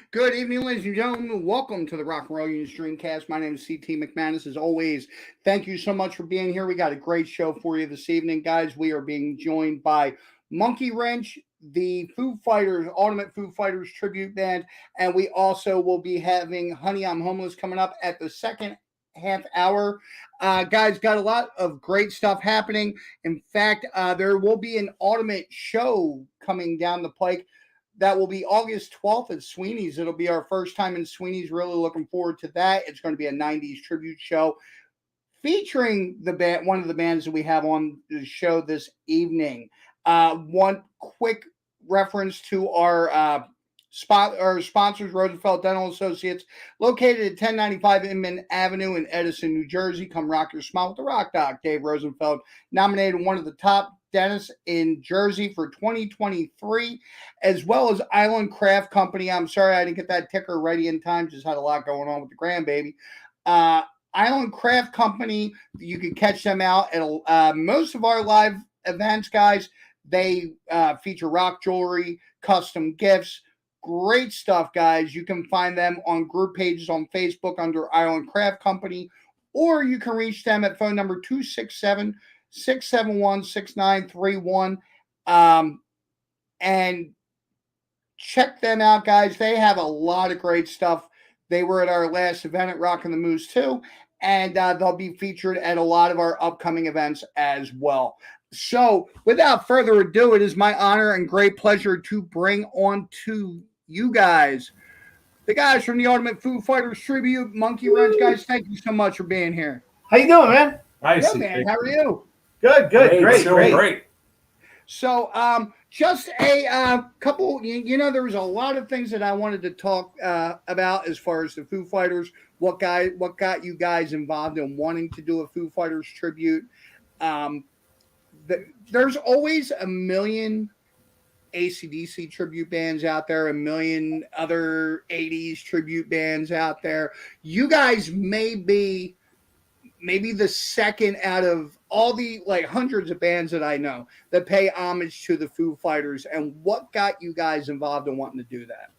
Good evening, ladies and gentlemen. Welcome to the Rock and Roll Union Streamcast. My name is CT McManus. As always, thank you so much for being here. We got a great show for you this evening, guys. We are being joined by Monkey Wrench, the Foo Fighters, Ultimate Foo Fighters tribute band, and we also will be having Honey, I'm Homeless coming up at the second half hour. Guys, got a lot of great stuff happening. In fact, there will be an Ultimate show coming down the pike that will be August 12th at Sweeney's. It'll be our first time in Sweeney's. Really looking forward to that. It's going to be a 90s tribute show featuring the band, one of the bands that we have on the show this evening. One quick reference to our sponsors, Rosenfeld Dental Associates, located at 1095 Inman Avenue in Edison, New Jersey. Come rock your smile with the Rock Doc. Dave Rosenfeld, nominated one of the top dentists in Jersey for 2023, as well as Island Craft Company. I'm sorry I didn't get that ticker ready in time. Just had a lot going on with the grandbaby. Island Craft Company, you can catch them out at most of our live events, guys. They feature rock jewelry, custom gifts, great stuff, guys. You can find them on group pages on Facebook under Island Craft Company, or you can reach them at phone number 267-671-6931. And check them out, guys. They have a lot of great stuff. They were at our last event at Rockin' the Moose too, and they'll be featured at a lot of our upcoming events as well. So, without further ado, it is my honor and great pleasure to bring on to you guys the guys from the Ultimate Foo Fighters tribute, Monkey Wrench. Guys, thank you so much for being here. How you doing, man? Good, man. How are you? Good, great. So, just a couple, there was a lot of things that I wanted to talk about as far as the Foo Fighters, what got you guys involved in wanting to do a Foo Fighters tribute. There's always a million AC/DC tribute bands out there, a million other 80s tribute bands out there. You guys may be maybe the second out of all the hundreds of bands that I know that pay homage to the Foo Fighters. And what got you guys involved in wanting to do that?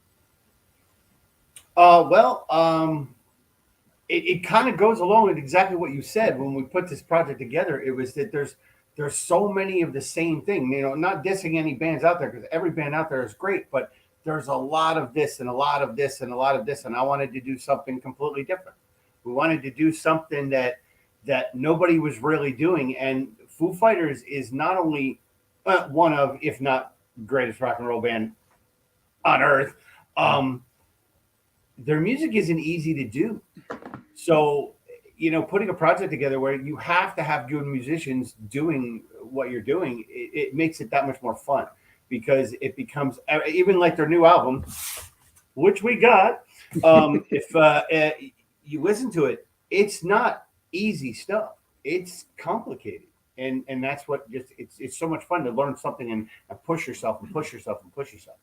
It kind of goes along with exactly what you said when we put this project together. It was that there's so many of the same thing, not dissing any bands out there, because every band out there is great, but there's a lot of this and a lot of this and a lot of this. And I wanted to do something completely different. We wanted to do something that nobody was really doing. And Foo Fighters is not only one of, if not greatest rock and roll band on earth. Their music isn't easy to do. So, putting a project together where you have to have good musicians doing what you're doing, it makes it that much more fun, because it becomes, even like their new album, which we got, if you listen to it, it's not easy stuff. It's complicated. And that's what it's so much fun to learn something and push yourself and push yourself and push yourself.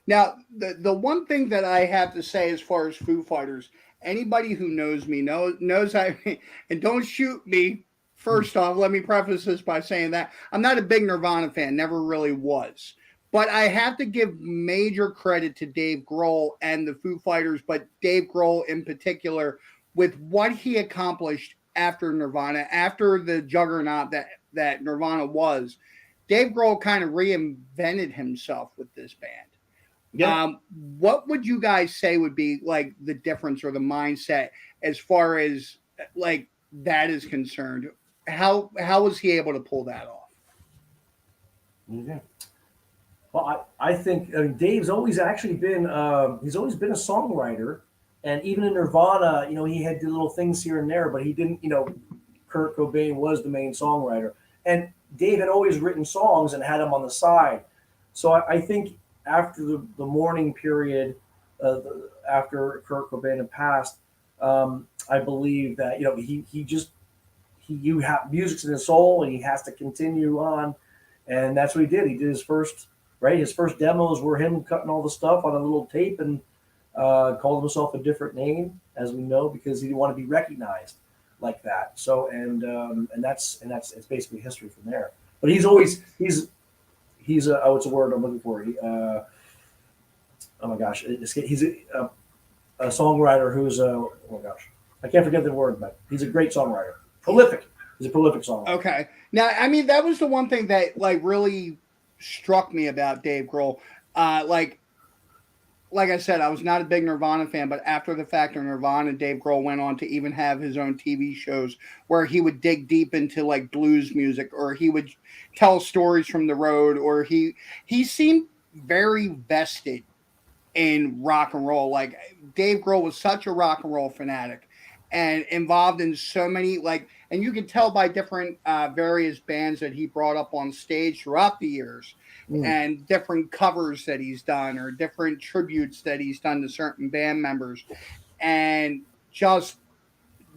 Now, the one thing that I have to say as far as Foo Fighters, anybody who knows me knows and don't shoot me. First off, let me preface this by saying that I'm not a big Nirvana fan, never really was. But I have to give major credit to Dave Grohl and the Foo Fighters, but Dave Grohl in particular, with what he accomplished after Nirvana, after the juggernaut that Nirvana was. Dave Grohl kind of reinvented himself with this band. Yeah. What would you guys say would be like the difference or the mindset as far as like that is concerned? How was he able to pull that off? Yeah. Well, I think Dave's always actually been he's always been a songwriter, and even in Nirvana, he had the little things here and there, but he didn't. Kurt Cobain was the main songwriter, and Dave had always written songs and had them on the side. So I think after the mourning period, after Kurt Cobain had passed, I believe that you have music's in his soul, and he has to continue on, and that's what he did. He did his first demos were him cutting all the stuff on a little tape and called himself a different name, as we know, because he didn't want to be recognized like that. So and that's it's basically history from there. But he's a what's the word I'm looking for? oh my gosh, he's a songwriter who's oh my gosh, I can't forget the word, but he's a great songwriter. Prolific. He's a prolific songwriter. Okay. Now, I mean, that was the one thing that like really struck me about Dave Grohl. Like I said, I was not a big Nirvana fan, but after the fact of Nirvana, Dave Grohl went on to even have his own TV shows where he would dig deep into like blues music, or he would tell stories from the road, or he seemed very vested in rock and roll. Like Dave Grohl was such a rock and roll fanatic and involved in so many and you can tell by different various bands that he brought up on stage throughout the years and different covers that he's done or different tributes that he's done to certain band members. And just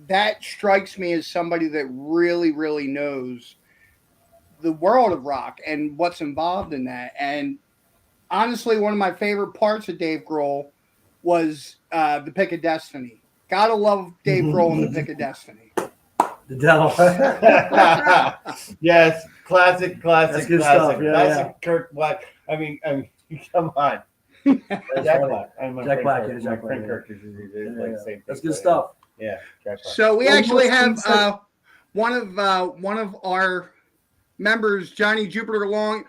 that strikes me as somebody that really, really knows the world of rock and what's involved in that. And honestly, one of my favorite parts of Dave Grohl was the Pick of Destiny. Gotta love Dave Grohl and the Pick of Destiny. The devil. Yes, classic. That's good stuff. Yeah, classic Kirk Black. I mean, come on. Jack Black. Jack Black. Kirk. Yeah, Jack Black. Kirk is like the same thing. That's good stuff. Yeah, Jack Black. So we actually have one of our members, Johnny Jupiter Long,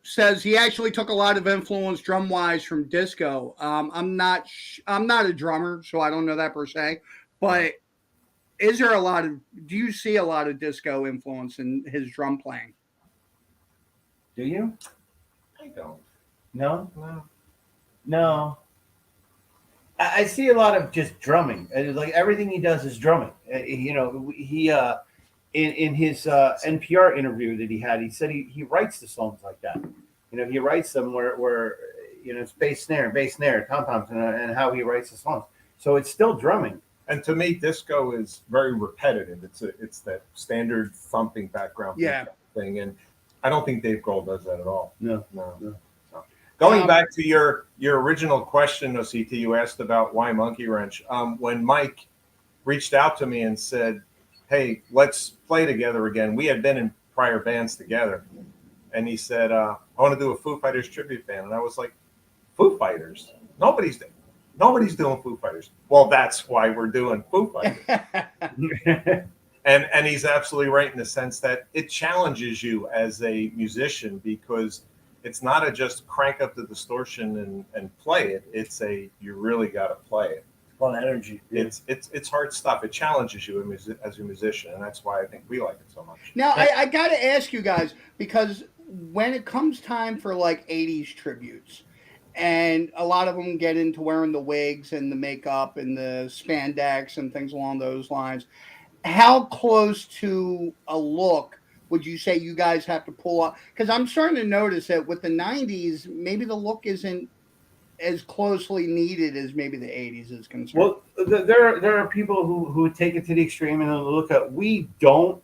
says he actually took a lot of influence drum wise from disco. I'm not a drummer, so I don't know that per se, but is there do you see a lot of disco influence in his drum playing? Do you? I don't. No. I see a lot of just drumming. Like everything he does is drumming. He in his NPR interview that he had, he said he writes the songs like that. He writes them where it's bass snare, tom-toms, and how he writes the songs. So it's still drumming. And to me, disco is very repetitive. It's that standard thumping background thing, and I don't think Dave Grohl does that at all. No. So, going back to your original question, OCT, you asked about why Monkey Wrench. When Mike reached out to me and said, "Hey, let's play together again," we had been in prior bands together, and he said, "I want to do a Foo Fighters tribute band," and I was like, "Foo Fighters? Nobody's doing Foo Fighters." Well, that's why we're doing Foo Fighters. And he's absolutely right in the sense that it challenges you as a musician, because it's not just crank up the distortion and play it. It's you really got to play it. A lot of energy. Yeah. It's hard stuff. It challenges you as a musician, and that's why I think we like it so much. Now, I got to ask you guys, because when it comes time for like 80s tributes, and a lot of them get into wearing the wigs and the makeup and the spandex and things along those lines, how close to a look would you say you guys have to pull up? Because I'm starting to notice that with the 90s, maybe the look isn't as closely needed as maybe the 80s is concerned. Well, there are people who take it to the extreme and look at. We don't.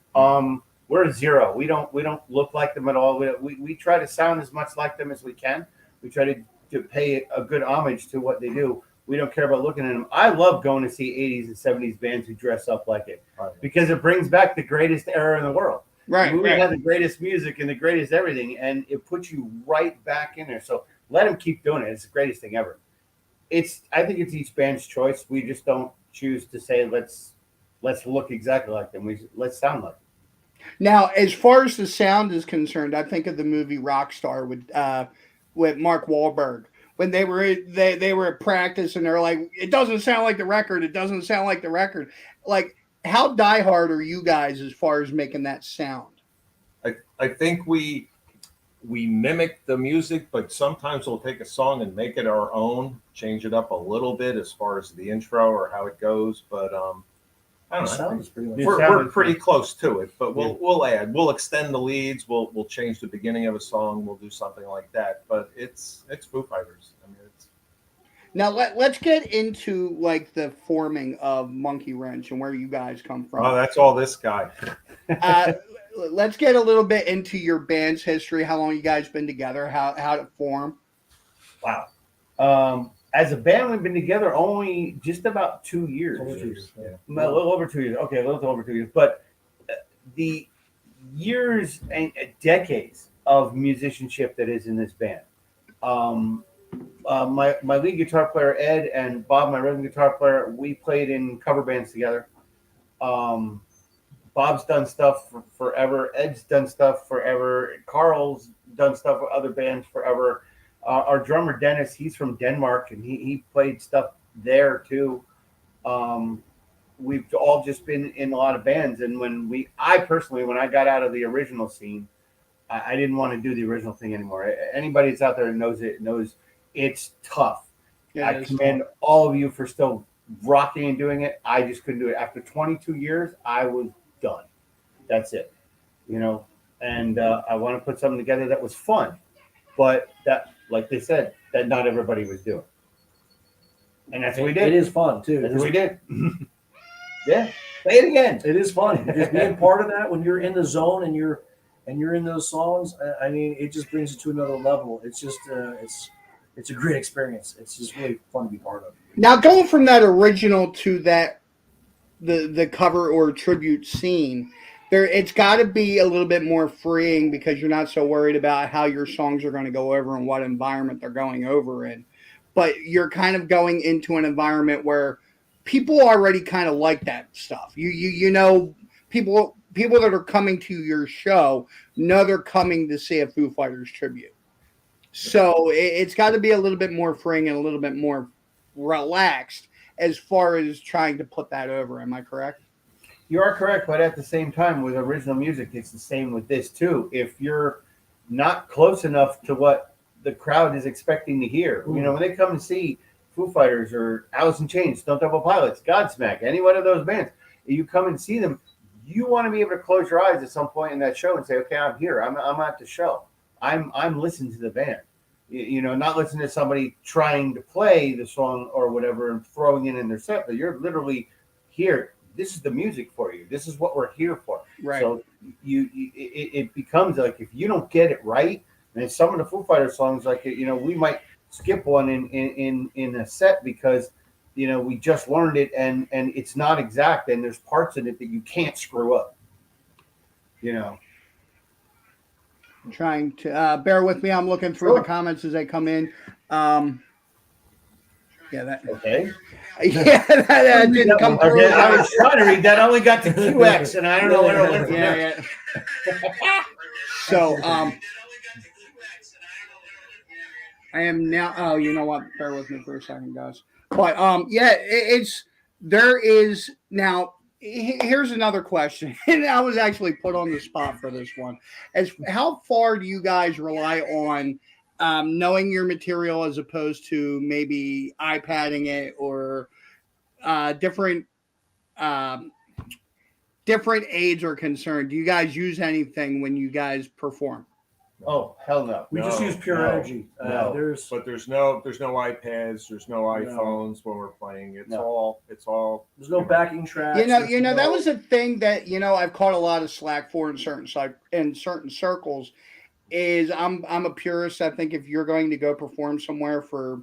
We're zero. We don't look like them at all. We try to sound as much like them as we can. We try to pay a good homage to what they do. We don't care about looking at them. I love going to see 80s and 70s bands who dress up like it, because it brings back the greatest era in the world. Right. We have the greatest music and the greatest everything, and it puts you right back in there. So let them keep doing it. It's the greatest thing ever. I think it's each band's choice. We just don't choose to say let's look exactly like them. Let's sound like them. Now, as far as the sound is concerned, I think of the movie Rockstar with Mark Wahlberg, when they were at practice and they're like, it doesn't sound like the record. It doesn't sound like the record. Like, how diehard are you guys as far as making that sound? I think we mimic the music, but sometimes we'll take a song and make it our own, change it up a little bit as far as the intro or how it goes. But I don't know. We're pretty close to it, but we'll extend the leads. We'll change the beginning of a song. We'll do something like that. But it's Foo Fighters. I mean, now let's get into like the forming of Monkey Wrench and where you guys come from. Oh, that's all this guy. Let's get a little bit into your band's history. How long you guys been together? How it formed? Wow. As a band, we've been together only just about 2 years. Yeah. A little over 2 years. Okay, a little over 2 years. But the years and decades of musicianship that is in this band, My lead guitar player Ed and Bob, my rhythm guitar player, we played in cover bands together. Um, Bob's done stuff forever. Ed's done stuff forever. Carl's done stuff with other bands forever. Our drummer Dennis, he's from Denmark, and he played stuff there too. Um, we've all just been in a lot of bands, and I personally, when I got out of the original scene, I didn't want to do the original thing anymore. Anybody that's out there that knows it's tough. Yeah, I commend all of you for still rocking and doing it. I just couldn't do it. After 22 years, I was done. That's it, And I want to put something together that was fun, but that, like they said, that not everybody was doing. And that's what we did. It is fun too. That's what we did. Yeah, say it again. It is fun. Just being part of that when you're in the zone and you're in those songs. I mean, it just brings you to another level. It's just it's a great experience. It's just really fun to be part of. Now, going from that original to that the cover or tribute scene, it's got to be a little bit more freeing because you're not so worried about how your songs are going to go over and what environment they're going over in. But you're kind of going into an environment where people already kind of like that stuff. People that are coming to your show know they're coming to see a Foo Fighters tribute. So it's got to be a little bit more freeing and a little bit more relaxed as far as trying to put that over. Am I correct? You are correct, but at the same time, with original music, it's the same with this too. If you're not close enough to what the crowd is expecting to hear, when they come and see Foo Fighters or Alice in Chains, Stone Temple Pilots, Godsmack, any one of those bands, you come and see them, you want to be able to close your eyes at some point in that show and say, okay, I'm here. I'm at the show. I'm listening to the band. Not listening to somebody trying to play the song or whatever and throwing it in their set, but you're literally here. This is the music for you. This is what we're here for. Right. So it becomes like, if you don't get it right, and some of the Foo Fighters songs, like, we might skip one in a set because we just learned it and it's not exact, and there's parts in it that you can't screw up. I'm trying to bear with me. I'm looking through the comments as they come in. Yeah, that. Okay. Yeah, that didn't come through. I was trying to read that. I only got to QX, and I don't know where it went from there. Yeah. So, I am now. Oh, you know what? Bear with me for a second, guys. But there is now. Here's another question, and I was actually put on the spot for this one. As how far do you guys rely on knowing your material as opposed to maybe iPadding it or different aids are concerned? Do you guys use anything when you guys perform? Oh, hell no. We just use pure energy. There's no iPads, there's no iPhones when we're playing. It's all. There's no backing tracks. That was a thing that I've caught a lot of slack for in certain circles. Is I'm a purist. I think if you're going to go perform somewhere for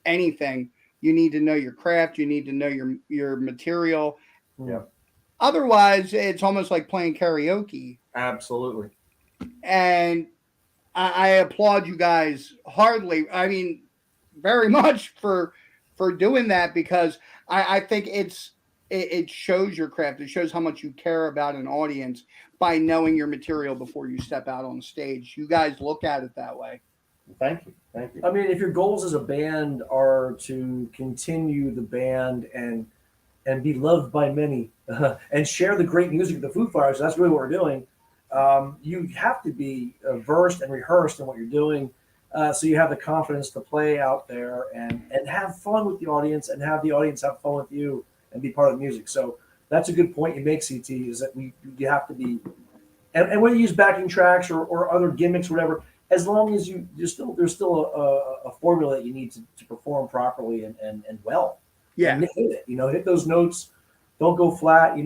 anything, you need to know your craft. You need to know your material. Yeah. Otherwise, it's almost like playing karaoke. Absolutely. And I applaud you guys very much for doing that, because I think it shows your craft. It shows how much you care about an audience by knowing your material before you step out on stage. You guys look at it that way. Thank you. I mean, if your goals as a band are to continue the band and be loved by many and share the great music of the Foo Fighters, that's really what we're doing. You have to be versed and rehearsed in what you're doing, so you have the confidence to play out there and have fun with the audience and have the audience have fun with you and be part of the music. So that's a good point you make, CT, is that you have to be, and whether you use backing tracks or other gimmicks, or whatever, as long as there's still a formula that you need to perform properly and well. Yeah. And hit it, hit those notes, don't go flat,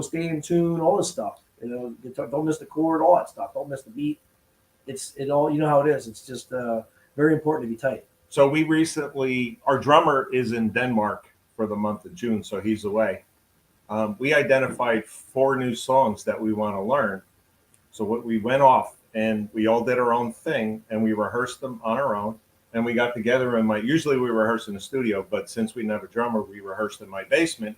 stay in tune, all this stuff. Don't miss the chord, all that stuff. Don't miss the beat. It all, how it is. It's just very important to be tight. So our drummer is in Denmark for the month of June, so he's away. We identified 4 new songs that we want to learn. So we went off and we all did our own thing, and we rehearsed them on our own, and we got together in usually we rehearse in the studio, but since we didn't have a drummer, we rehearsed in my basement,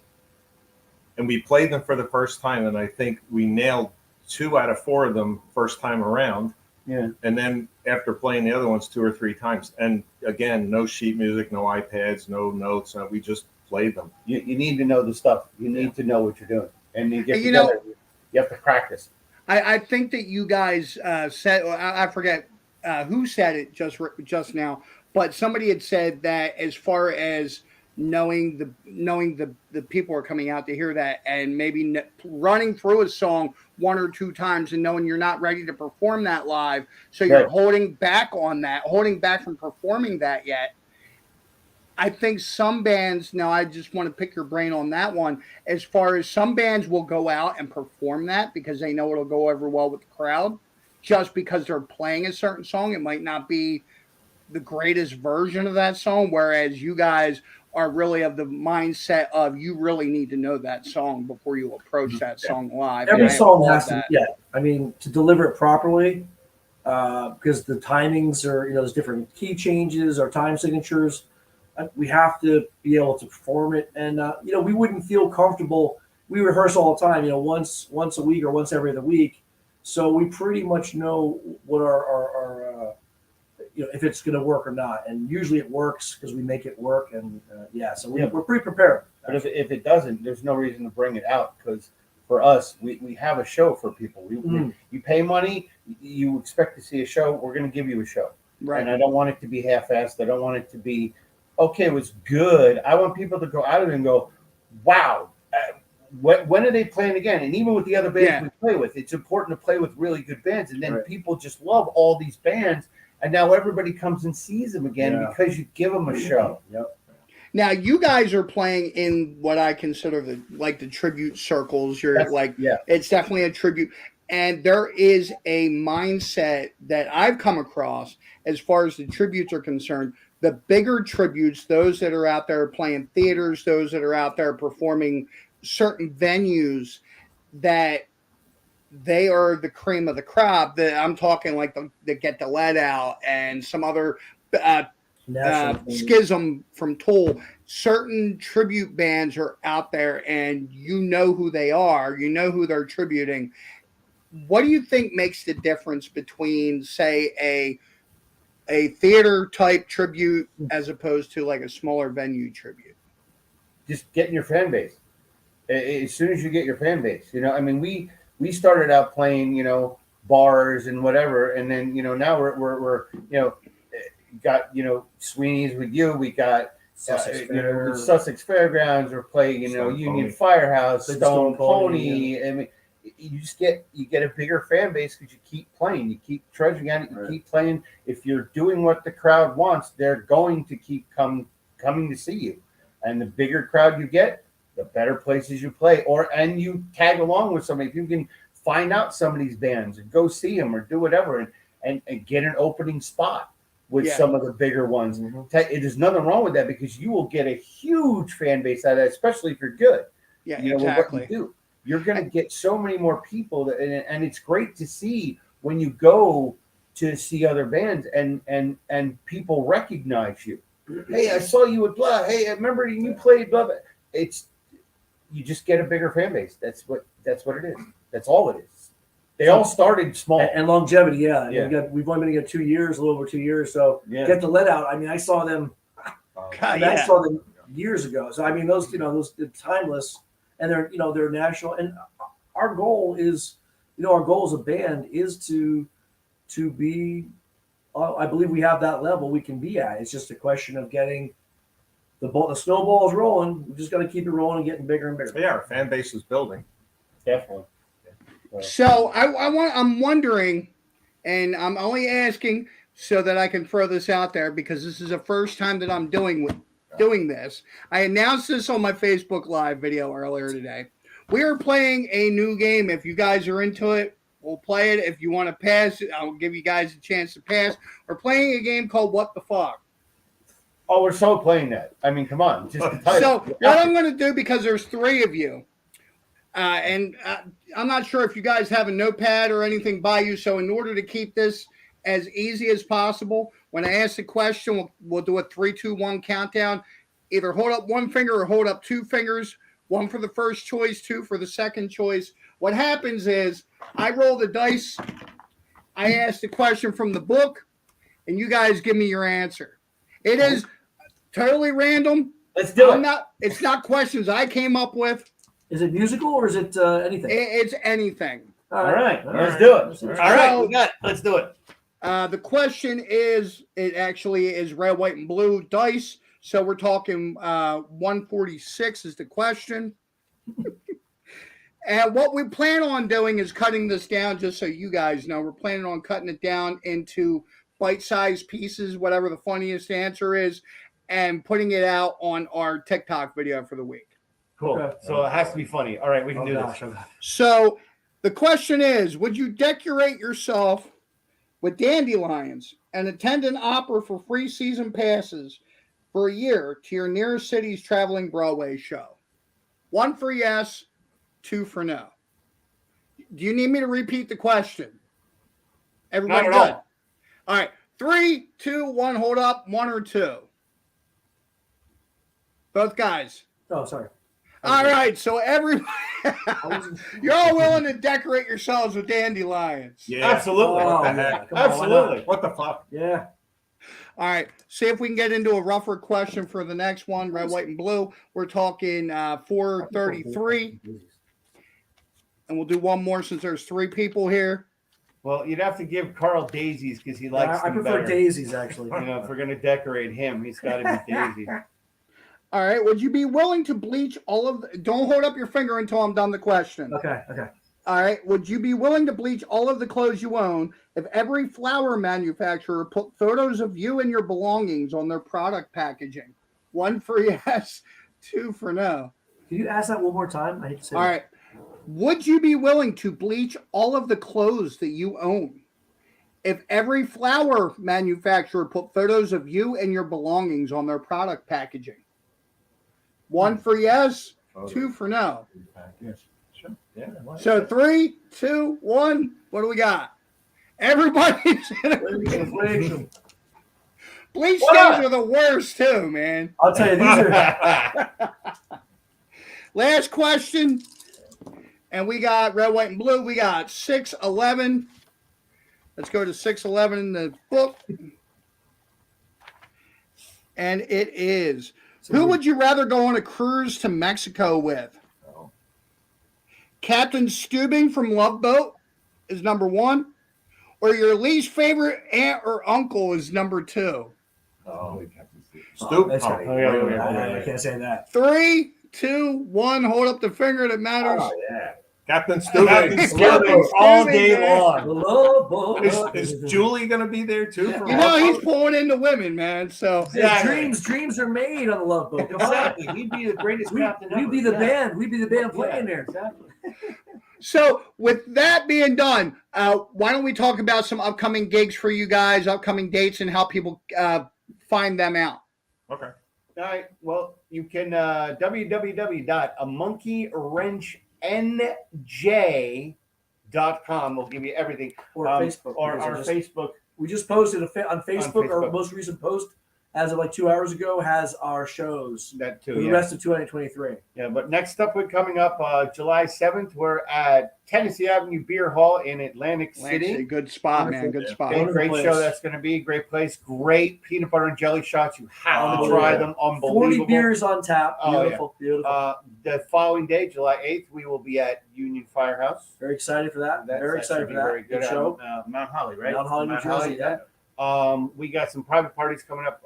and we played them for the first time, and I think we nailed 2 out of 4 of them first time around. Yeah. And then after playing the other ones 2 or 3 times, and again, no sheet music, no iPads, no notes, we just played them. You need to know the stuff. You need to know what you're doing, and you get You know, together. You have to practice. I think that you guys said, I forget who said it just now, but somebody had said that as far as knowing the people are coming out to hear that, and maybe running through a song 1 or 2 times and knowing you're not ready to perform that live, so you're Right. holding back from performing that yet. I think some bands, now I just want to pick your brain on that one, as far as some bands will go out and perform that because they know it'll go over well with the crowd, just because they're playing a certain song. It might not be the greatest version of that song, whereas you guys are really of the mindset of you really need to know that song before you approach that song live. Every And I song love has to, that. yeah. I mean, to deliver it properly, because the timings are, there's different key changes or time signatures. We have to be able to perform it, and we wouldn't feel comfortable. We rehearse all the time, once a week or once every other week, so we pretty much know what our if it's going to work or not, and usually it works because we make it work, and so we're pretty prepared. But if it doesn't, there's no reason to bring it out, because for us, we have a show for people. You pay money, you expect to see a show. We're going to give you a show, Right. And I don't want it to be half-assed. I don't want it to be okay. It was good. I want people to go out of it and go, wow. When are they playing again? And even with the other bands we play with, it's important to play with really good bands, and then people just love all these bands. And now everybody comes and sees them again because you give them a show. Yep. Now you guys are playing in what I consider the tribute circles. It's definitely a tribute, and there is a mindset that I've come across as far as the tributes are concerned. The bigger tributes, those that are out there playing theaters, those that are out there performing certain venues, that they are the cream of the crop. That I'm talking like the Get the Lead Out and some other Schism from Tool. Certain tribute bands are out there, and you know who they are. You know who they're tributing. What do you think makes the difference between, say, a theater type tribute as opposed to like a smaller venue tribute? Just getting your fan base. As soon as you get your fan base, we started out playing, bars and whatever, and then now we're got Sweeney's with you. We got Sussex Fairgrounds. We're playing Union Pony. Firehouse, Stone Pony. I mean, you get a bigger fan base because you keep playing, you keep trudging at it, you keep playing. If you're doing what the crowd wants, they're going to keep coming to see you. And the bigger crowd you get, the better places you play, and you tag along with somebody. If you can find out some of these bands and go see them or do whatever, and get an opening spot with some of the bigger ones. There's nothing wrong with that, because you will get a huge fan base out of that, especially if you're good. Yeah, exactly. What you do. You're going to get so many more people, and it's great to see when you go to see other bands and people recognize you. Hey, I saw you at blah. Hey, I remember you played blah. You just get a bigger fan base. That's what it is. That's all it is. They all started small. And longevity, we've only been together 2 years, a little over 2 years. So Get the Lead Out. I mean, I saw them. I saw them years ago. So I mean, those they're timeless, and they're national. And our goal is, our goal as a band is to be. I believe we have that level we can be at. It's just a question of getting the snowball's rolling. We just got to keep it rolling and getting bigger and bigger. Yeah, our fan base is building. Definitely. So I'm wondering, and I'm only asking so that I can throw this out there, because this is the first time that I'm doing this. I announced this on my Facebook Live video earlier today. We are playing a new game. If you guys are into it, we'll play it. If you want to pass, I'll give you guys a chance to pass. We're playing a game called What the Fuck. Oh, we're so playing that. I mean, come on. Just so what I'm going to do, because there's 3 of you, and I'm not sure if you guys have a notepad or anything by you. So in order to keep this as easy as possible. When I ask the question, we'll do a 3, 2, 1 countdown. Either hold up one finger or hold up two fingers. One for the first choice, two for the second choice. What happens is I roll the dice. I ask the question from the book, and you guys give me your answer. It is totally random. Let's do it. It's not questions I came up with. Is it musical or is it anything? It's anything. All right. Let's do it. So- All right, we got it. Let's do it. The question is, it actually is red, white, and blue dice. So we're talking 146 is the question. And what we plan on doing is cutting this down, just so you guys know. We're planning on cutting it down into bite-sized pieces, whatever the funniest answer is, and putting it out on our TikTok video for the week. Cool. Okay. So it has to be funny. All right, we can do gosh. this. So the question is, would you decorate yourself with dandelions and attend an opera for free season passes for a year to your nearest city's traveling Broadway show? 1 for yes, 2 for no. Do you need me to repeat the question? Everybody Not at good? All right. 3, 2, 1, hold up. 1 or 2. Both guys. Oh, sorry. All right. So everybody, you're all willing to decorate yourselves with dandelions. Yeah. Absolutely. Oh, What the yeah. heck? Come on, why not? Absolutely. What the fuck? Yeah. All right. See if we can get into a rougher question for the next one. Red, white, and blue. We're talking 433. And we'll do one more since there's 3 people here. Well, you'd have to give Carl daisies because he likes I them prefer better. daisies, actually. You know, if we're gonna decorate him, he's got to be daisy. All right. Would you be willing to bleach all of don't hold up your finger until I'm done the question. Okay. All right. Would you be willing to bleach all of the clothes you own if every flower manufacturer put photos of you and your belongings on their product packaging? 1 for yes, 2 for no. Can you ask that one more time? I hate to say All right. Would you be willing to bleach all of the clothes that you own if every flower manufacturer put photos of you and your belongings on their product packaging? 1 for yes, 2 for no. Yes. Sure. Yeah. So 3, 2, 1. What do we got? Everybody's in a Inflation. bleach What? stains are the worst too, man. I'll tell you, these are. Last question. And we got red, white, and blue. We got 611. Let's go to 611 in the book. And it is, who would you rather go on a cruise to Mexico with? Oh. Captain Steubing from Love Boat is number 1. Or your least favorite aunt or uncle is number 2. Oh. Oh, Stoop. that's Oh, right. wait. I can't say that. 3, 2, 1. Hold up the finger that matters. Oh, yeah. Captain Stoop. Captain Captain Steubing all Steubing, day man. long. The love boat. Is Julie going to be there too? For You know, he's pulling into women, man. So Yeah, dreams are made on the love boat. Come on. Exactly. He'd be the greatest captain ever. We'd be the Yeah. band. We'd be the band playing there. Exactly. So with that being done, why don't we talk about some upcoming gigs for you guys, upcoming dates, and how people find them out? Okay. All right. Well, you can www.amonkeywrenchnj.com will give you everything. Or Facebook. Or because our Facebook. we just posted on Facebook. Our Facebook. most recent post, as of like 2 hours ago, has our shows That for too. the Yeah. rest of 2023. Yeah. But next up, we're coming up July 7th. We're at Tennessee Avenue Beer Hall in Atlantic City. Good spot, man. Good Yeah. spot. Great, great Wonderful show place. that's going to be. Great place. Great peanut butter and jelly shots. You have Oh, to try yeah. them. 40 Unbelievable. beers on tap. Oh, yeah. Beautiful, beautiful. The following day, July 8th, we will be at Union Firehouse. Very excited for that. That Very should excited be for that. Very good show. Mount Holly, right? Mount Holly, New Jersey, yeah. We got some private parties coming up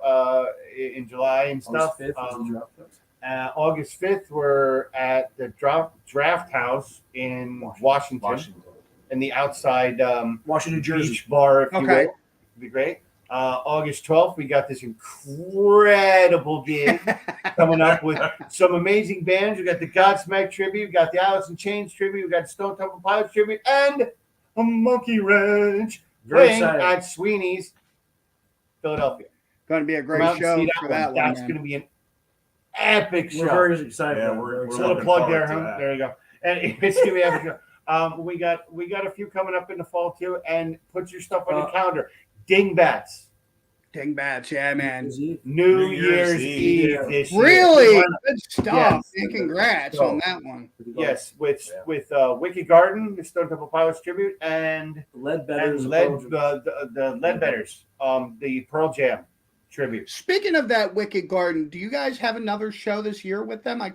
in July and stuff. August 5th is the drop. August 5th, we're at the Draft House in Washington, in the outside Washington, New Jersey. beach bar, if you Okay. will. It'd be great. August 12th, we got this incredible gig coming up with some amazing bands. We got the Godsmack tribute, we got the Alice in Chains tribute, we got the Stone Temple Pilots tribute, and a Monkey Wrench Very playing excited. at Sweeney's, Philadelphia. Going to be a great Come out and show see for that that one. one, That's man. going to be an epic We're show. very excited. Yeah, for that. we're Very A excited. little looking plug forward there, to huh? that. There you go. And it's gonna be epic. We got a few coming up in the fall too, and put your stuff on your calendar. Dingbats. Dingbats, yeah, man. New Year's Eve Yeah. this year. Really good stuff. Yes. And congrats So, on that one. Yes, with Wicked Garden, the Stone Temple Pilots tribute, and Leadbetters, the Leadbetters, the Pearl Jam tribute. Speaking of that Wicked Garden, do you guys have another show this year with them? I We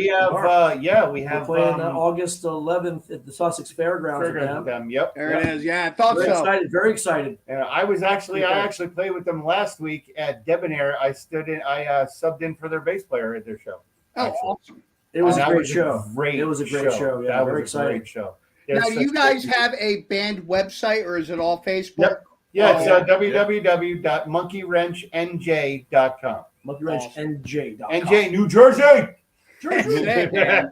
have We're playing August 11th at the Sussex Fairgrounds with them. Yep. There it is. Yeah, I thought Very so. excited, very excited. I actually played with them last week at Debonair. I subbed in for their bass player at their show. Oh, actually. awesome. It was And a that great show. It was a great show. Yeah, That very was exciting. Great show. Now, There's do you such guys great- have a band website or is it all Facebook? Yep. Yeah, it's Oh, www.monkeywrenchNJ.com. MonkeyWrenchNJ.com. NJ, New Jersey. That's it, man.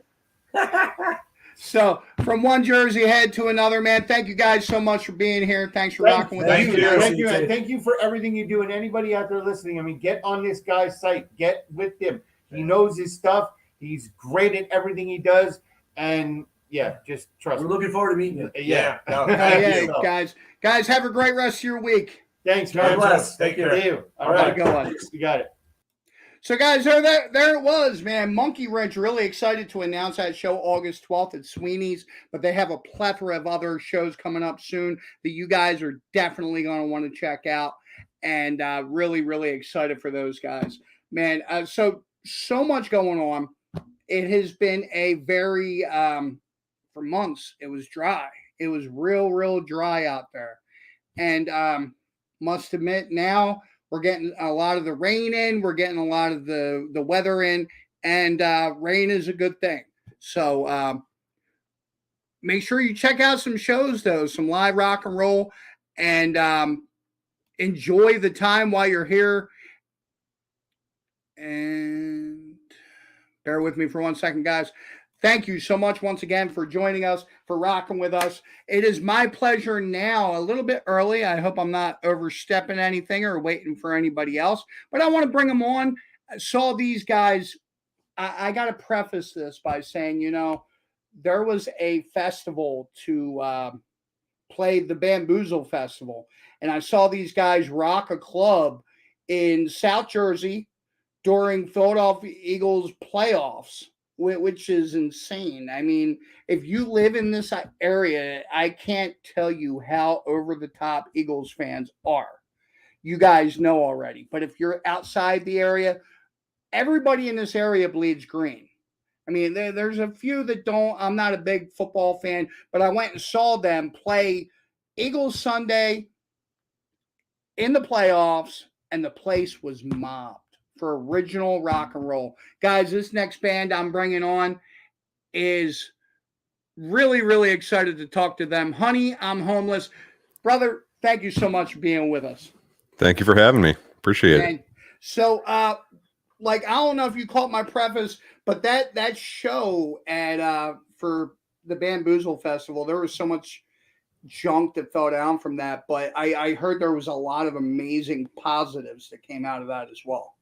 So, from one Jersey head to another, man, thank you guys so much for being here. Thanks for rocking with us. Thank you. Thank you. And thank you for everything you do. And anybody out there listening, I mean, get on this guy's site. Get with him. He knows his stuff. He's great at everything he does. And yeah, just trust We're me. looking forward to meeting you. Yeah. No, Oh, thank yeah, you. guys, have a great rest of your week. Thanks, God man. bless. Take care. See you. All Have a right. good one. You got it. So, guys, there it was, man. Monkey Wrench, really excited to announce that show August 12th at Sweeney's, but they have a plethora of other shows coming up soon that you guys are definitely going to want to check out, and really, really excited for those guys. Man, so much going on. It has been a very, for months, it was dry. It was real dry out there. And must admit now, we're getting a lot of the rain in. We're getting a lot of the weather in, and rain is a good thing. So make sure you check out some shows, though, some live rock and roll, and enjoy the time while you're here. And bear with me for 1 second, guys. Thank you so much once again for joining us, for rocking with us. It is my pleasure now, a little bit early. I hope I'm not overstepping anything or waiting for anybody else, but I want to bring them on. I saw these guys. I got to preface this by saying, there was a festival to play the Bamboozle Festival, and I saw these guys rock a club in South Jersey during Philadelphia Eagles playoffs, which is insane. I mean, if you live in this area, I can't tell you how over the top Eagles fans are. You guys know already. But if you're outside the area, everybody in this area bleeds green. I mean, there's a few that don't. I'm not a big football fan, but I went and saw them play Eagles Sunday in the playoffs, and the place was mobbed for original rock and roll. Guys, this next band I'm bringing on is really excited to talk to them. Honey, I'm Homeless. Brother, thank you so much for being with us. Thank you for having me. Appreciate it. So, I don't know if you caught my preface, but that show at for the Bamboozle Festival, there was so much junk that fell down from that, but I heard there was a lot of amazing positives that came out of that as well.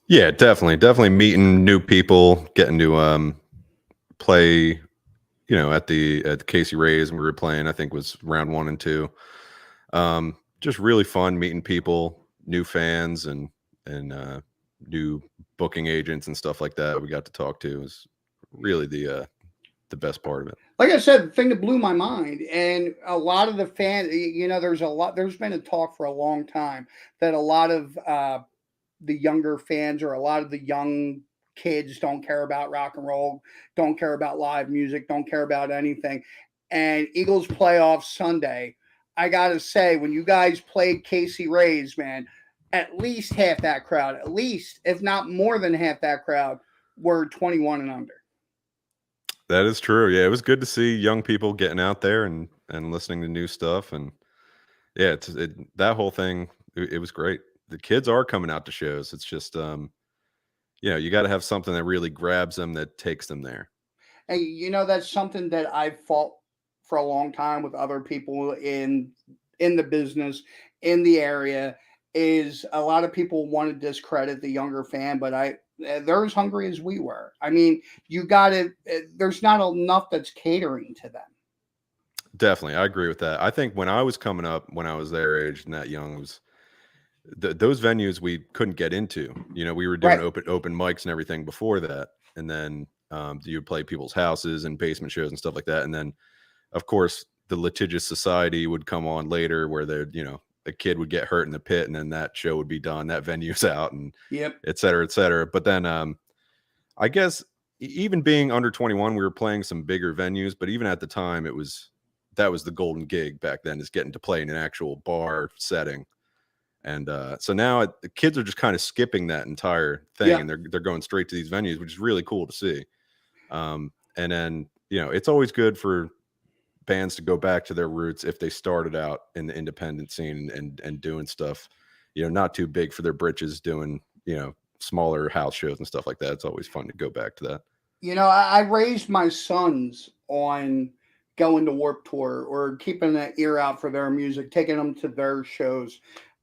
Yeah, definitely meeting new people, getting to play, at the Casey Rays, and we were playing, I think was round 1 and 2. Just really fun meeting people, new fans, and new booking agents and stuff like that. We got to talk to was really the best part of it. Like I said, the thing that blew my mind, and a lot of the fans, there's been a talk for a long time that a lot of the younger fans or a lot of the young kids don't care about rock and roll, don't care about live music, don't care about anything. And Eagles playoff Sunday, I got to say, when you guys played Casey Rays, man, at least half that crowd, at least, if not more than half that crowd, were 21 and under. That is true. Yeah, it was good to see young people getting out there and listening to new stuff. And yeah, that whole thing, it was great. The kids are coming out to shows. It's just, you got to have something that really grabs them, that takes them there. And that's something that I've fought for a long time with other people in the business, in the area, is a lot of people want to discredit the younger fan, but they're as hungry as we were. I mean, there's not enough that's catering to them. Definitely, I agree with that. I think when I was coming up, when I was their age and that young, was those venues we couldn't get into. You know, we were doing Right. open mics and everything before that, and then you'd play people's houses and basement shows and stuff like that. And then, of course, the litigious society would come on later, where a kid would get hurt in the pit, and then that show would be done, that venue's out, and Yep. et cetera, et cetera. But then, I guess even being under 21, we were playing some bigger venues, but even at the time, that was the golden gig back then, is getting to play in an actual bar setting. And so now the kids are just kind of skipping that entire thing, Yeah. and they're going straight to these venues, which is really cool to see. And then, it's always good for bands to go back to their roots if they started out in the independent scene and doing stuff, not too big for their britches, doing, smaller house shows and stuff like that. It's always fun to go back to that. I raised my sons on going to Warped Tour or keeping an ear out for their music, taking them to their shows.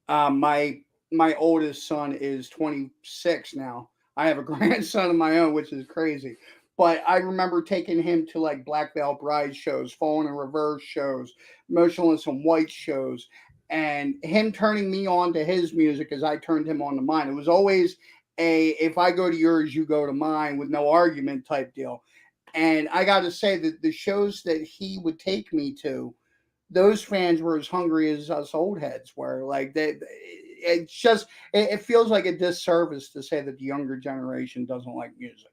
My oldest son is 26 now. I have a grandson of my own, which is crazy. But I remember taking him to like Black Veil Bride shows, Fallen in Reverse shows, Motionless in White shows, and him turning me on to his music as I turned him on to mine. It was always if I go to yours, you go to mine, with no argument type deal. And I got to say that the shows that he would take me to, those fans were as hungry as us old heads were. Like it feels like a disservice to say that the younger generation doesn't like music.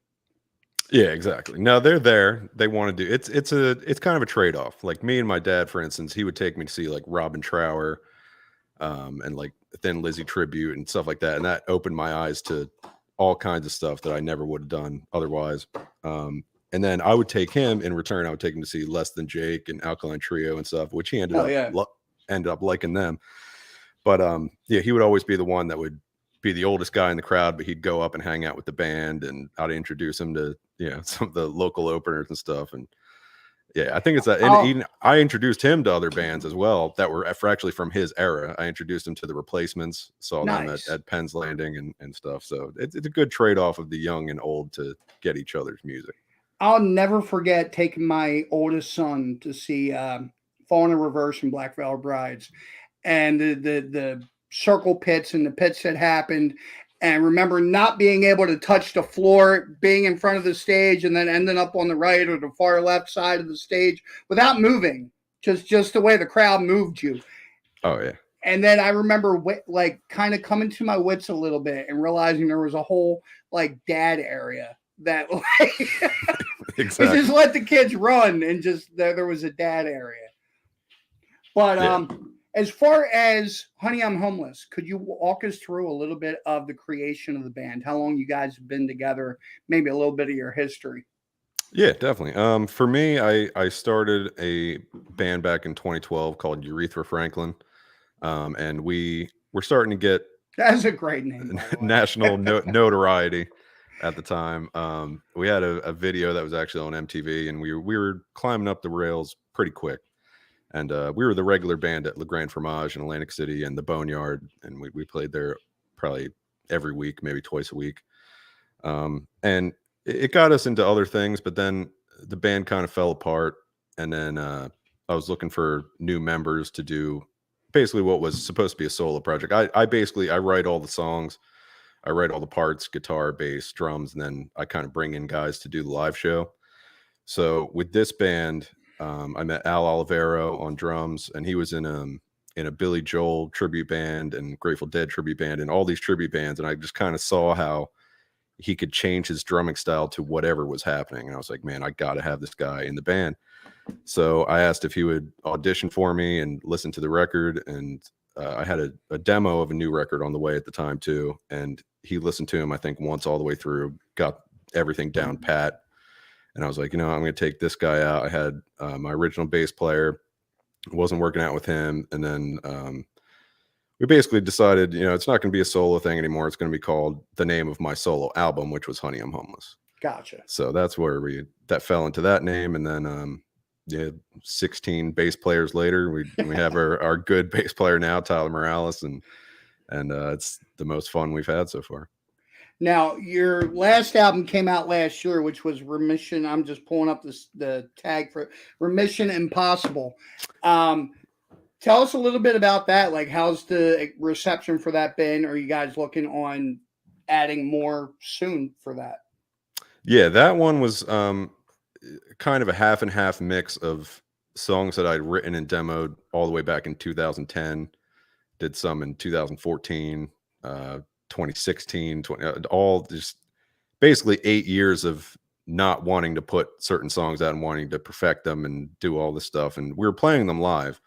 Yeah, exactly. No, they're there. They want to do it's kind of a trade-off. Like me and my dad, for instance, he would take me to see like Robin Trower, and like Thin Lizzy tribute and stuff like that. And that opened my eyes to all kinds of stuff that I never would have done otherwise. And then I would take him in return. I would take him to see Less Than Jake and Alkaline Trio and stuff, which he ended up liking them. But yeah, he would always be the one that would be the oldest guy in the crowd, but he'd go up and hang out with the band, and I'd introduce him to some of the local openers and stuff. And yeah, I think it's that. And even I introduced him to other bands as well that were actually from his era. I introduced him to the Replacements, saw them at Penn's Landing and stuff. So it's a good trade-off of the young and old to get each other's music. I'll never forget taking my oldest son to see Fallen in Reverse and Black Veil Brides, and the circle pits and the pits that happened. And remember not being able to touch the floor, being in front of the stage, and then ending up on the right or the far left side of the stage without moving, just the way the crowd moved you. Oh yeah. And then I remember like kind of coming to my wits a little bit and realizing there was a whole like dad area that like exactly. just let the kids run, and just there was a dad area. But as far as Honey, I'm Homeless, could you walk us through a little bit of the creation of the band? How long you guys have been together? Maybe a little bit of your history. Yeah, definitely. For me, I started a band back in 2012 called Urethra Franklin, and we were starting to get that's a great name, national notoriety at the time. We had a video that was actually on MTV, and we were climbing up the rails pretty quick. And we were the regular band at Le Grand Fromage in Atlantic City and the Boneyard, and we played there probably every week, maybe twice a week. And it got us into other things, but then the band kind of fell apart. And then I was looking for new members to do basically what was supposed to be a solo project. I write all the songs, I write all the parts, guitar, bass, drums, and then I kind of bring in guys to do the live show. So with this band, I met Al Olivero on drums, and he was in a Billy Joel tribute band and Grateful Dead tribute band and all these tribute bands. And I just kind of saw how he could change his drumming style to whatever was happening. And I was like, man, I got to have this guy in the band. So I asked if he would audition for me and listen to the record. And I had a demo of a new record on the way at the time too. And he listened to him, I think, once all the way through, got everything down pat. And I was like, I'm going to take this guy out. I had my original bass player, wasn't working out with him. And then we basically decided, it's not going to be a solo thing anymore. It's going to be called the name of my solo album, which was Honey, I'm Homeless. Gotcha. So that's where that fell into that name. And then 16 bass players later, we have our good bass player now, Tyler Morales, and it's the most fun we've had so far. Now, your last album came out last year, which was Remission. I'm just pulling up the tag for Remission Impossible. Tell us a little bit about that. Like, how's the reception for that been? Are you guys looking on adding more soon for that? Yeah, that one was kind of a half and half mix of songs that I'd written and demoed all the way back in 2010. Did some in 2014, 2016, all just basically 8 years of not wanting to put certain songs out and wanting to perfect them and do all this stuff. And we were playing them live,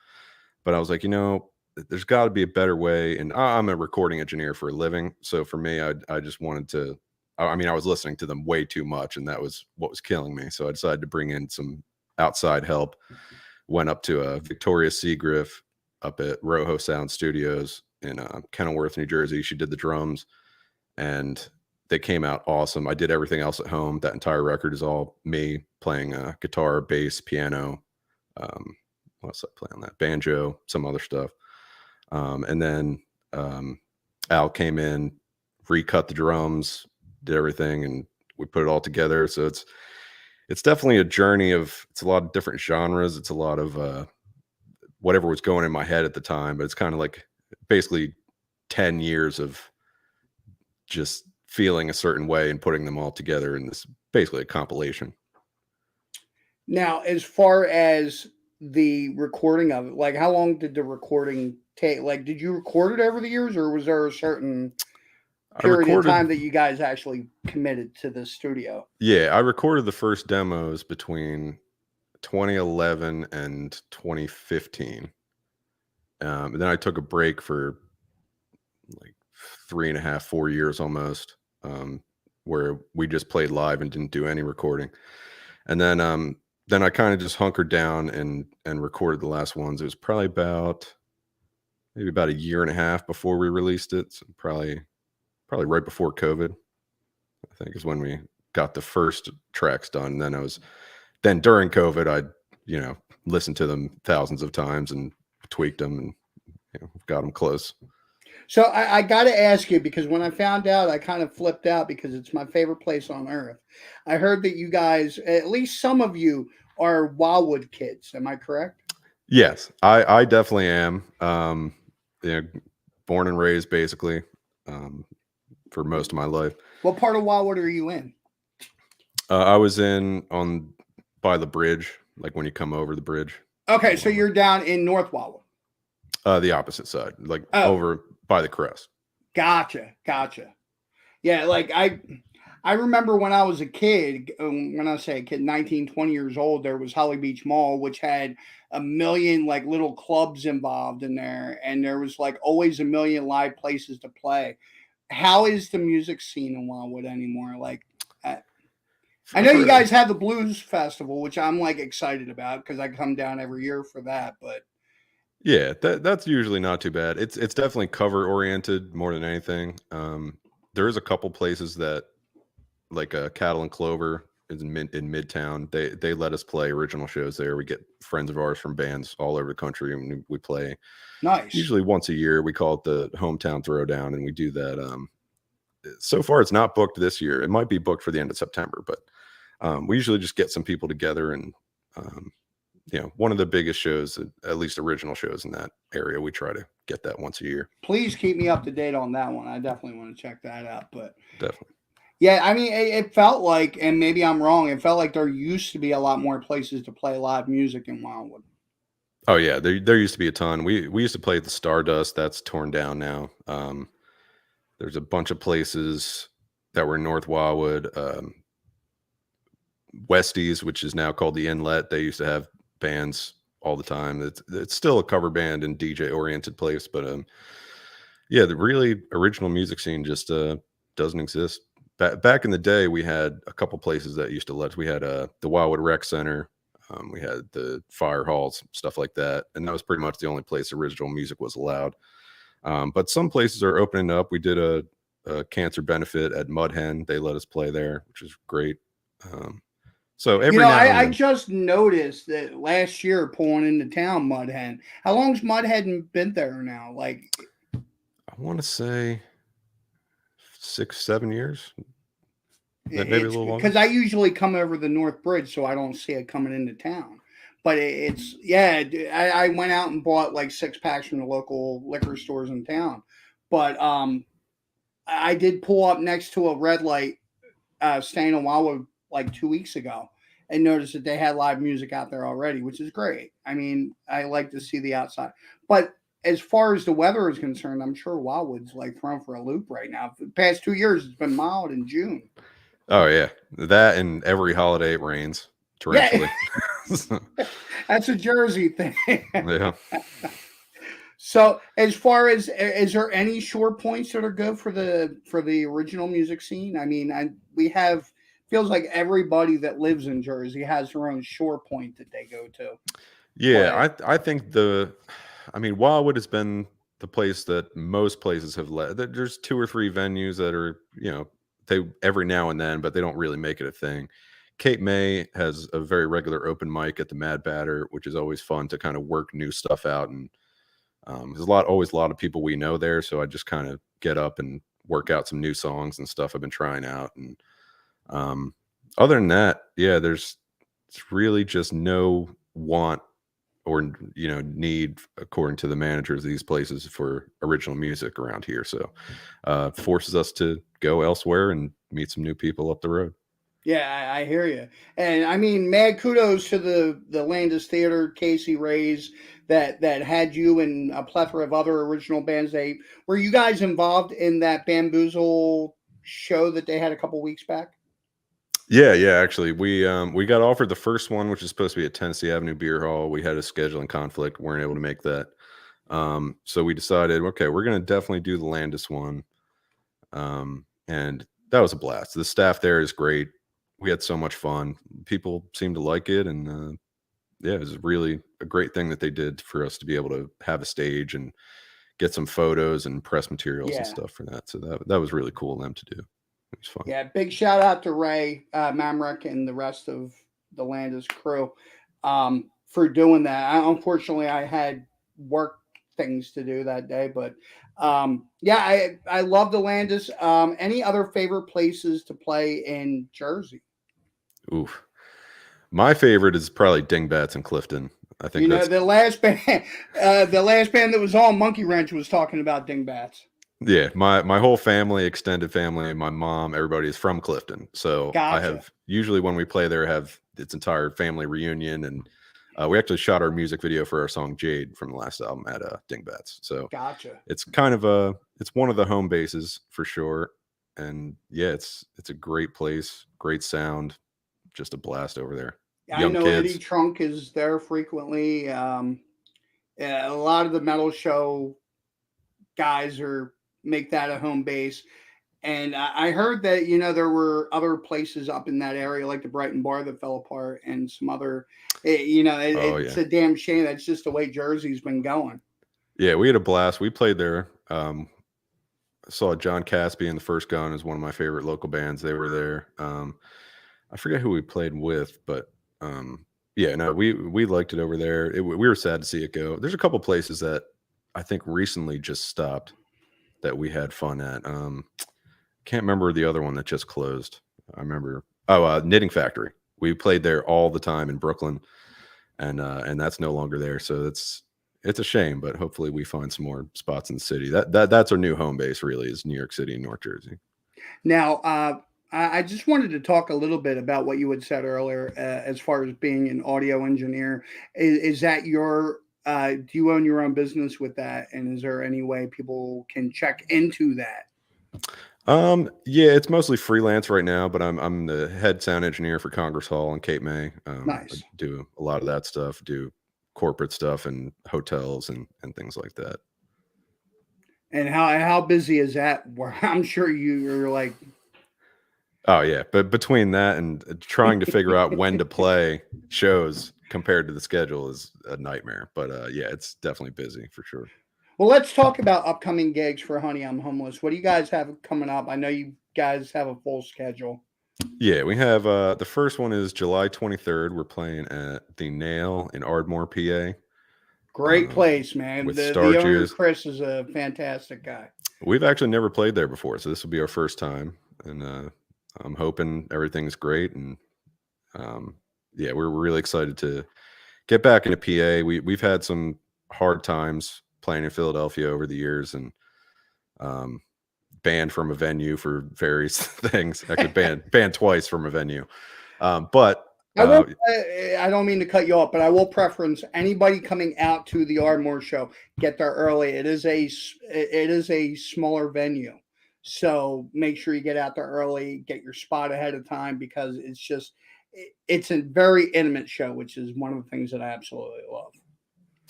but I was like, there's got to be a better way. And I'm a recording engineer for a living. So for me, I just wanted to, I was listening to them way too much, and that was what was killing me. So I decided to bring in some outside help. Went up to Victoria Seagriff up at Rojo Sound Studios in Kenilworth, New Jersey. She did the drums, and they came out awesome. I did everything else at home. That entire record is all me playing guitar, bass, piano. What else I play on that? Banjo, some other stuff. And then Al came in, recut the drums, did everything, and we put it all together. So it's definitely a journey it's a lot of different genres. It's a lot of whatever was going in my head at the time, but it's kind of like basically 10 years of just feeling a certain way and putting them all together in this basically a compilation. Now, as far as the recording of it, like, how long did the recording take? Like, did you record it over the years, or was there a certain period of time that you guys actually committed to the studio? Yeah, I recorded the first demos between 2011 and 2015. And then I took a break for like 3.5, 4 years almost, where we just played live and didn't do any recording. And then I kind of just hunkered down and recorded the last ones. It was probably maybe about 1.5 years before we released it. So probably right before COVID, I think, is when we got the first tracks done. And then during COVID, I listened to them thousands of times and tweaked them and got them close. So I got to ask you, because when I found out, I kind of flipped out because it's my favorite place on earth. I heard that you guys, at least some of you, are Wildwood kids. Am I correct? Yes, I definitely am. Born and raised basically for most of my life. What part of Wildwood are you in? I was by the bridge, like when you come over the bridge. Okay, so you're down in North Wildwood. The opposite side, like over by the crest. Gotcha. Yeah, like I remember when I was a kid, when I say a kid, 19, 20 years old, there was Holly Beach Mall, which had a million like little clubs involved in there. And there was like always a million live places to play. How is the music scene in Wildwood anymore? Like, I know you guys have the Blues Festival, which I'm like excited about because I come down every year for that. But yeah, that's usually not too bad. It's definitely cover oriented more than anything. There is a couple places that, like Cattle and Clover is in Midtown. They let us play original shows there. We get friends of ours from bands all over the country, and we play. Nice. Usually once a year. We call it the Hometown Throwdown, and we do that. So far, it's not booked this year. It might be booked for the end of September, but we usually just get some people together and. One of the biggest shows, at least original shows in that area, we try to get that once a year. Please keep me up to date on that one. I definitely want to check that out. But definitely. Yeah, I mean, it felt like, and maybe I'm wrong, it felt like there used to be a lot more places to play live music in Wildwood. Oh yeah, there used to be a ton. We used to play at the Stardust. That's torn down now. There's a bunch of places that were in North Wildwood. Westies, which is now called the Inlet. They used to have bands all the time. It's still a cover band and DJ oriented place, but the really original music scene just doesn't exist. Back in the day, we had a couple places that used to let us. We had the Wildwood Rec Center, we had the fire halls, stuff like that, and that was pretty much the only place original music was allowed. But some places are opening up. We did a cancer benefit at Mud Hen. They let us play there, which is great. So every now and then, I just noticed that last year pulling into town, Mud Hen. How long's Mud Hen been there now? Like, I want to say 6-7 years, maybe a little longer. Because I usually come over the North Bridge, so I don't see it coming into town. But it's yeah, I went out and bought like 6 packs from the local liquor stores in town. But I did pull up next to a red light, staying in Wildwood like 2 weeks ago, and noticed that they had live music out there already, which is great. I mean, I like to see the outside. But as far as the weather is concerned, I'm sure Wildwood's like thrown for a loop right now. The past 2 years, it's been mild in June. Oh yeah, that and every holiday it rains torrentially. Yeah. That's a Jersey thing. Yeah. So, as far as, is there any shore points that are good for the original music scene? I mean, we have, feels like everybody that lives in Jersey has their own shore point that they go to. Yeah, I think Wildwood has been the place that most places have led. There's 2 or 3 venues that are, they every now and then, but they don't really make it a thing. Cape May has a very regular open mic at the Mad Batter, which is always fun to kind of work new stuff out. And there's always a lot of people we know there. So I just kind of get up and work out some new songs and stuff I've been trying out. And other than that, yeah, it's really just no want or need, according to the managers of these places, for original music around here. So forces us to go elsewhere and meet some new people up the road. Yeah, I hear you. And I mean, mad kudos to the Landis Theater, Casey Ray's, that had you and a plethora of other original bands. Were you guys involved in that Bamboozle show that they had a couple weeks back? Yeah. Actually, we got offered the first one, which is supposed to be at Tennessee Avenue Beer Hall. We had a scheduling conflict, weren't able to make that. So we decided, okay, we're going to definitely do the Landis one. And that was a blast. The staff there is great. We had so much fun. People seemed to like it, and yeah, it was really a great thing that they did for us to be able to have a stage and get some photos and press materials and stuff for that. So that was really cool of them to do. It was fun. Yeah, big shout out to Ray Mamrek and the rest of the Landis crew for doing that. Unfortunately, I had work things to do that day, but yeah, I love the Landis. Any other favorite places to play in Jersey? Oof. My favorite is probably Dingbats in Clifton. I think the last band that was on Monkey Wrench was talking about Dingbats. Yeah, my whole family, extended family, my mom, everybody is from Clifton. So Gotcha. I have, usually when we play there, have its entire family reunion, and we actually shot our music video for our song Jade from the last album at Dingbats. So gotcha. It's kind of it's one of the home bases for sure. And yeah, it's a great place, great sound, just a blast over there. I know kids. Eddie Trunk is there frequently. A lot of the metal show guys make that a home base. And I heard that, there were other places up in that area, like the Brighton Bar that fell apart, and some other, it's a damn shame. That's just the way Jersey's been going. Yeah, we had a blast. We played there. I saw John Caspy and the First Gun is one of my favorite local bands. They were there. I forget who we played with, but yeah, no, we liked it over there. We were sad to see it go. There's a couple places that I think recently just stopped that we had fun at. Can't remember the other one that just closed. I remember Knitting Factory. We played there all the time in Brooklyn, and that's no longer there. So it's a shame, but hopefully we find some more spots in the city. That's our new home base, really, is New York City and North Jersey. Now, I just wanted to talk a little bit about what you had said earlier, as far as being an audio engineer. Is that your do you own your own business with that? And is there any way people can check into that? Yeah, it's mostly freelance right now, but I'm the head sound engineer for Congress Hall in Cape May. Nice. I do a lot of that stuff, do corporate stuff and hotels and things like that. And how busy is that? I'm sure you're like, oh yeah, but between that and trying to figure out when to play shows compared to the schedule is a nightmare. But yeah, it's definitely busy for sure. Well, let's talk about upcoming gigs for Honey, I'm Homeless. What do you guys have coming up? I know you guys have a full schedule. Yeah, we have the first one is July 23rd. We're playing at the Nail in Ardmore, PA. Great place, man. The owner, Chris, is a fantastic guy. We've actually never played there before, so this will be our first time, and I'm hoping everything's great. And yeah, we're really excited to get back into PA. We've had some hard times playing in Philadelphia over the years, and banned from a venue for various things. Actually, banned twice from a venue. But I don't mean to cut you off, but I will preference anybody coming out to the Ardmore show, get there early. It is a smaller venue, so make sure you get out there early, get your spot ahead of time, because it's a very intimate show, which is one of the things that I absolutely love.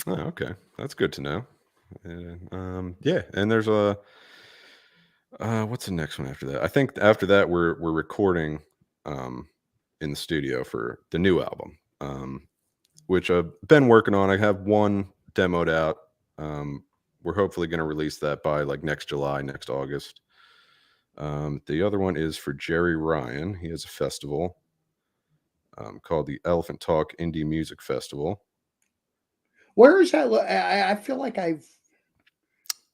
Oh, okay, that's good to know. Yeah, and there's a what's the next one after that? I think after that we're recording in the studio for the new album, which I've been working on. I have one demoed out. We're hopefully going to release that by like next July, next August. The other one is for Jerry Ryan. He has a festival called the Elephant Talk Indie Music Festival. Where is that? I feel like I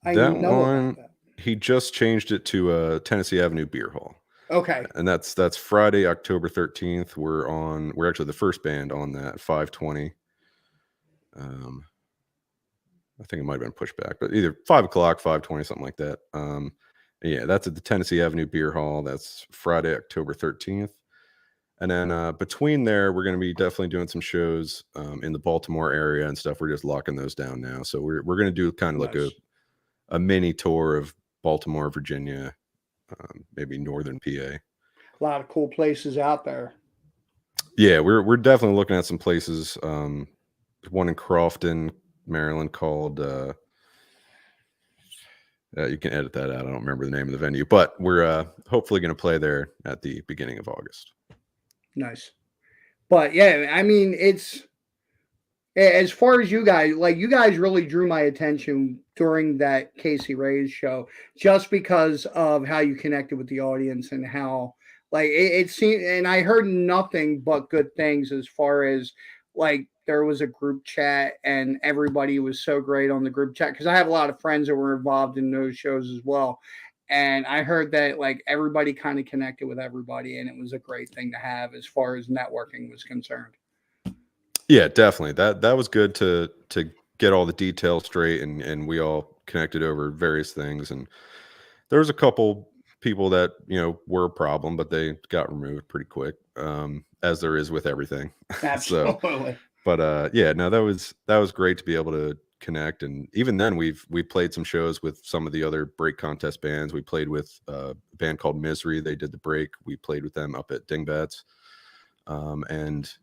that know one. about that. He just changed it to Tennessee Avenue Beer Hall. Okay. And that's Friday, October 13th. We're actually the first band on that, 5:20. I think it might have been pushed back, but either 5 o'clock, 5:20, something like that. Yeah, that's at the Tennessee Avenue Beer Hall. That's Friday, October 13th. And then between there, we're going to be definitely doing some shows in the Baltimore area and stuff. We're just locking those down now. So we're going to do kind of like a mini tour of Baltimore, Virginia, maybe northern PA. A lot of cool places out there. Yeah, we're definitely looking at some places. One in Crofton, Maryland, called you can edit that out. I don't remember the name of the venue, but we're hopefully going to play there at the beginning of August. Nice. But yeah, I mean, it's as far as you guys, like, you guys really drew my attention during that Casey Ray's show, just because of how you connected with the audience and how, like, it seemed, and I heard nothing but good things as far as, like, there was a group chat and everybody was so great on the group chat, because I have a lot of friends that were involved in those shows as well. And I heard that, like, everybody kind of connected with everybody, and it was a great thing to have as far as networking was concerned. Yeah, definitely. That was good to get all the details straight, and we all connected over various things. And there was a couple people that were a problem, but they got removed pretty quick, as there is with everything. Absolutely. So, but yeah, no, that was great to be able to connect. And even then, we played some shows with some of the other break contest bands. We played with a band called Misery. They did the break. We played with them up at Dingbats, and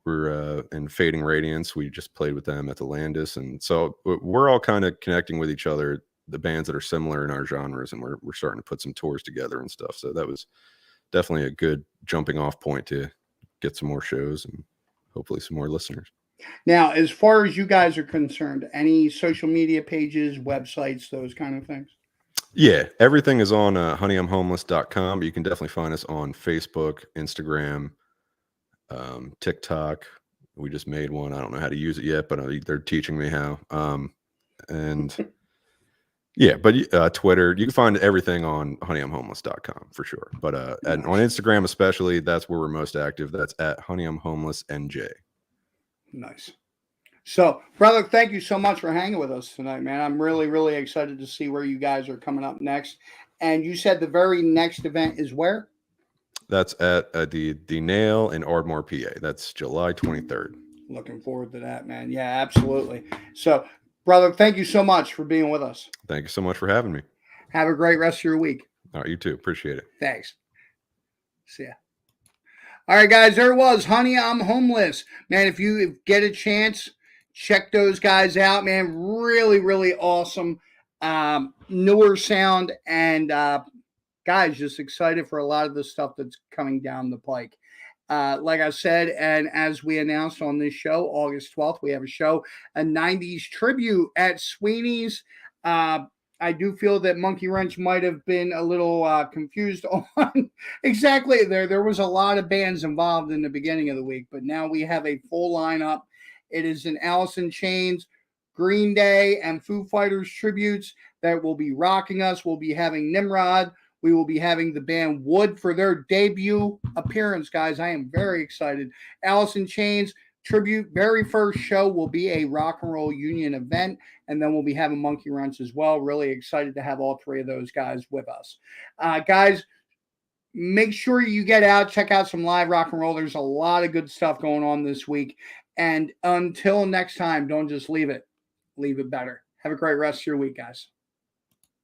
we're in Fading Radiance. We just played with them at the Landis, and so we're all kind of connecting with each other, the bands that are similar in our genres, and we're starting to put some tours together and stuff. So that was definitely a good jumping off point to get some more shows and hopefully some more listeners. Now, as far as you guys are concerned, any social media pages, websites, those kind of things? Yeah, everything is on honeyimhomeless.com. You can definitely find us on Facebook, Instagram, TikTok. We just made one. I don't know how to use it yet, but they're teaching me how. And yeah, but Twitter, you can find everything on honeyimhomeless.com for sure. But on Instagram especially, that's where we're most active. That's at honeyimhomelessnj. Nice. So, brother, thank you so much for hanging with us tonight, man. I'm really, really excited to see where you guys are coming up next. And you said the very next event is where? That's at the Nail in Ardmore, PA. That's July 23rd. Looking forward to that, man. Yeah, absolutely. So, brother, thank you so much for being with us. Thank you so much for having me. Have a great rest of your week. All right, you too. Appreciate it. Thanks. See ya. All right, guys, there it was. Honey, I'm Homeless. Man, if you get a chance, check those guys out, man. Really, really awesome. Newer sound. And guys, just excited for a lot of the stuff that's coming down the pike. Like I said, and as we announced on this show, August 12th, we have a show, a 90s tribute at Sweeney's. I do feel that Monkey Wrench might have been a little confused on exactly. There was a lot of bands involved in the beginning of the week, but now we have a full lineup. It is an Alice in Chains, Green Day and Foo Fighters tributes that will be rocking us. We'll be having Nimrod. We will be having the band Wood for their debut appearance, guys. I am very excited. Alice in Chains tribute, very first show will be a Rock and Roll Union event, and then we'll be having Monkey Wrench as well. Really excited to have all three of those guys with us. Guys, make sure you get out, check out some live rock and roll. There's a lot of good stuff going on this week. And until next time, don't just leave it better. Have a great rest of your week, guys.